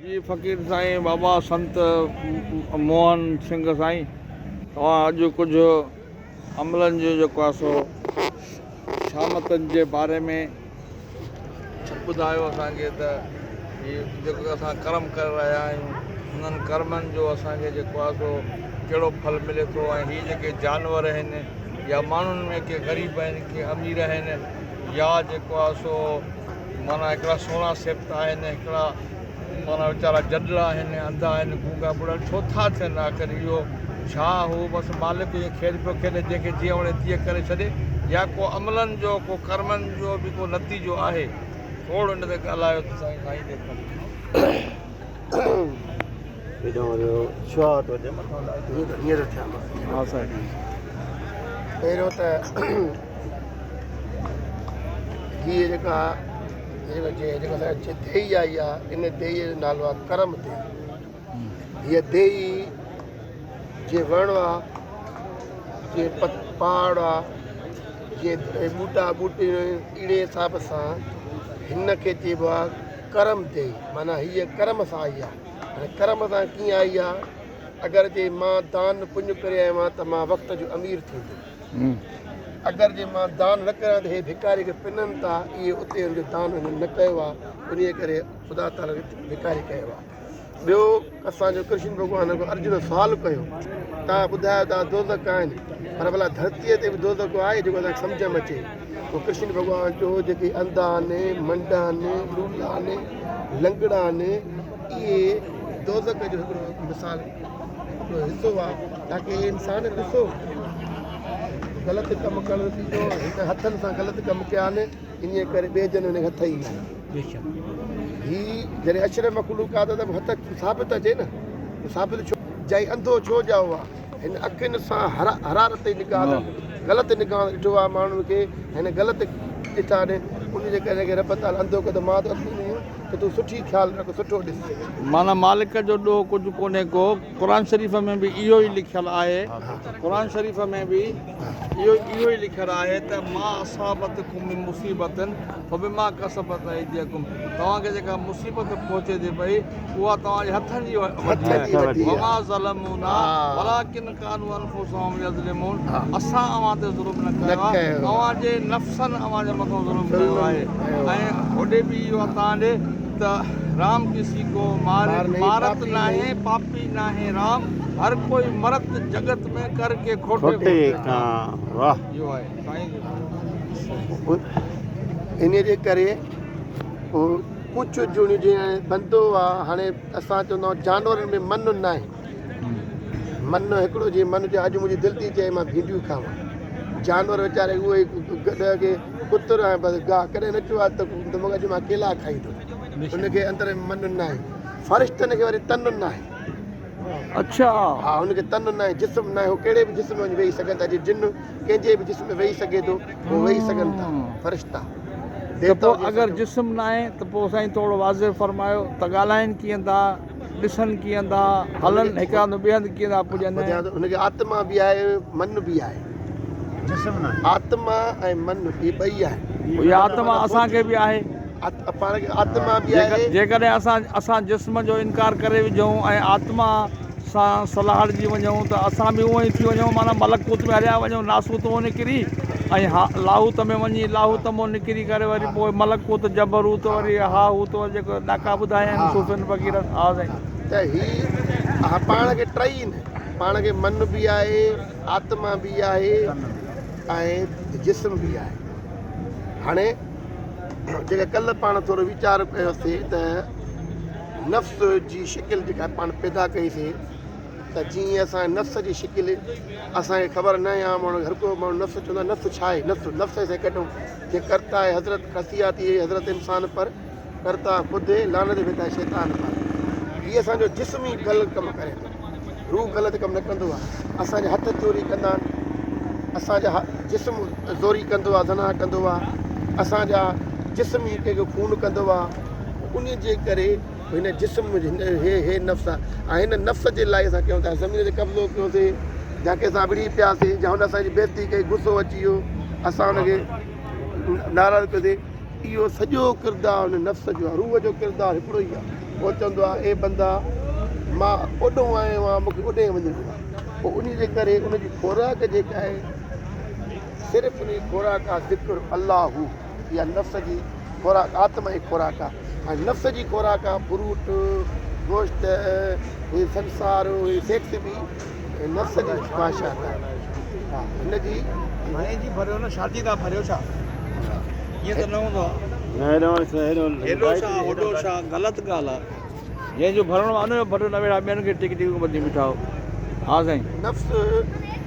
जी फ़क़ीर साईं बाबा संत मोहन सिंह साईं तव्हां अॼु कुझु अमलनि जो जेको आहे सो शामतनि जे बारे में ॿुधायो असांखे त हीअ जेको असां कर्म करे रहिया आहियूं उन्हनि कर्मनि जो असांखे जेको आहे सो कहिड़ो फल मिले थो ऐं हीअ जेके जानवर आहिनि या माण्हुनि में के ग़रीब आहिनि के अमीर आहिनि या जेको आहे सो माना हिकिड़ा सोना सेप्ता आहिनि हिकिड़ा माना वीचारा जॾड़ा आहिनि अंधा आहिनि गूंगा ॿुड़ा छो था थियनि आख़िर इहो छा हू बसि मालिक ईअं खेल पियो खेले जंहिंखे जीअं वणे तीअं करे छॾे या को अमलनि जो को कर्मनि जो बि को नतीजो आहे थोरो हिन ते ॻाल्हायो त साईं साईं हा साईं पहिरियों त हीअ जेका देई आई आहे इन देईअ जो नालो आहे करम देई। हीअ देई जीअं वण आहे जीअं पहाड़ आहे जीअं ॿूटा ॿूटी अहिड़े हिसाब सां हिन खे चइबो आहे करम देई माना हीअ कर्म सां आई आहे। हाणे कर्म सां कीअं आई आहे अगरि जे मां दान पुञ करे आयो आहियां त मां वक़्त जो अमीर थींदुमि अगरि जे मां दान न कयां त हे भिकारी खे पिननि था इहे उते हुनजो दान हिननि न कयो आहे उन करे ख़ुदा ताला भिकारी कयो आहे। ॿियो असांजो कृष्ण भॻवान को अर्जुन सुवालु कयो तव्हां ॿुधायो तव्हां दोज़ख आहिनि पर भला धरतीअ ते बि दोज़ख आहे जेको असांखे सम्झ में अचे। पोइ कृष्ण भॻवान जो जेके अंधा आहिनि मंडा आहिनि लूला आहिनि लंगड़ा आहिनि इहे दोज़ख जो हिकिड़ो मिसाल हिकिड़ो हिसो आहे ताकी इंसान ॾिसो ग़लति कमु करणु थींदो हिन हथनि सां ग़लति कमु कया आहिनि इन करे ॿिए जन हुन हथ ई हीअ जॾहिं अशर मखलूक आहे त हथ साबित अचे न साबित छो जाई अंधो छो जाओ आहे हिन अखियुनि सां हरारत निगाह ग़लति निगाह ॾिठो आहे माण्हुनि खे हिन ग़लति ॾिठा आहिनि उनजे करे रब ताला अंधो कयो त मां त त तूं सुठी ख़्यालु रख सुठो ॾिस माना मालिक जो ॾोह कुझु कोन्हे को क़ुर शरीफ़ में बि इहो ई लिखियलु आहे क़ुर शरीफ़ में बि इहो ई लिखियलु आहे त मां असाबत कुम मुसीबतनि फबिमा कसबत अयदीकुम तव्हांखे जेका मुसीबत पहुचे थी पई उहा तव्हांजे हथनि जी वमा ज़लमूना वलाकिन कानू अनफुसहुम यज़लिमून असां अव्हां ते ज़ुल्म न कयो आहे तव्हांजे नफ़्सनि अव्हांजे मथां ज़ुल्म कयो आहे ऐं होॾे बि इहो आहे तव्हांजे त राम किसी को मारत ना है पापी ना है राम हर कोई मरत जगत में करके खोटे वाह इहो आहे इन जे करे कुझु जूनियूं जीअं बंदो आहे हाणे असां चवंदा आहियूं जानवरनि में मन न आहे मन हिकिड़ो जीअं मन जो अॼु मुंहिंजी दिलि थी चए मां भिंडियूं खावां जानवर वीचारे उहे खे कुतुर ऐं बसि गाह कॾहिं न चयो आहे त अॼु मां केला खाईंदुमि उनखे अंदर मन न आहे फ़रिश्तनि खे वरी तन न आहे अच्छा हा हुनखे तन न आहे जिस्म न आहे उहो कहिड़े बि जिस्म में वेही सघनि था जीअं जिन कंहिंजे बि जिस्म में वेही सघे थो उहो वेही सघनि था फ़रिश्ता अगरि जिस्म न आहे त पोइ साईं थोरो वाज़े फरमायो त ॻाल्हाइनि कीअं था ॾिसनि कीअं था हलनि हिकु हंधि ॿिए हंधि कीअं था पुॼनि हुनखे आत्मा बि आहे मन बि आहे आत्मा ऐं मन इहे ॿई आहे इहा आत्मा असांखे बि आहे पाण खे आत्मा बि आहे जेकॾहिं असां जिस्म जो इनकार करे विझूं ऐं आत्मा सां सलाहड़जी वञूं त असां बि उअं ई थी वञूं माना मलकूत में हलिया वञूं नासूत मां निकिरी ऐं हा लाहूत में वञी लाहूत मां निकिरी करे वरी पोइ मलकूत जबरूत वरी हा हू त जेको ॾाका ॿुधाया आहिनि सूफ़ियुनि फ़क़ीरनि हा साईं त हीअ पाण खे टई न पाण खे मन बि आहे आत्मा बि आहे ऐं जिस्म बि आहे। हाणे जेका कल्ह पाण थोरो वीचार कयोसीं त नफ़्स जी शिकिल जेका पाण पैदा कईसीं त जीअं असां नफ़्स जी शिकिल असांखे ख़बर न आहे माण्हू हर को माण्हू नफ़्स चवंदो आहे नफ़्स छा आहे नफ़्स से कढूं जे करता आहे हज़रत खसिया थी हज़रत इंसान पर करता ख़ुदि लानत वेंदा शैतान पर हीअ असांजो जिस्म ई ग़लति कमु करे थो रूह ग़लति कमु न कंदो आहे असांजा हथ चोरी कंदा आहिनि असांजा जिस्म ज़ोरी कंदो आहे ज़ना कंदो आहे असांजा जिस्म ई कंहिंखे खून कंदो आहे उन जे करे हिन जिस्म हे नफ़्स आहे ऐं हिन नफ़्स जे लाइ असां कयूं था ज़मीन ते कब्ज़ो कयोसीं या कंहिंसां विड़ी पियासीं या हुन असांजी बेइज़ती कई गुस्सो अची वियो असां हुनखे नाराज़ कयोसीं इहो सॼो किरदारु हुन नफ़्स जो आहे रूह जो किरदारु हिकिड़ो ई आहे पोइ चवंदो आहे ए बंदा मां ओॾो आयो आहियां मूंखे ओॾे वञिणो आहे पोइ उन जे करे उनजी खोराक जेका आहे सिर्फ़ु उन खोराक आहे ज़िक्र अल्लाहू इहा नफ़्स जी खोराक आत्मा जी खोराक आहे ऐं नफ़्स जी खोराक आहे फ्रूट गोश्त हे संसार हे सेक्स बि नफ़्स जी ख़्वाहिशात आहे हा हिनजी हाणे जी भरियो न शादी था भरियो छा ईअं त न हूंदो आहे हेॾो छा होॾो छा ग़लति ॻाल्हि आहे जंहिंजो भरणो आहे उनजो भरियो न वेड़ा ॿियनि खे टिक टिक ॿधी बिठाओ हा साईं नफ़्स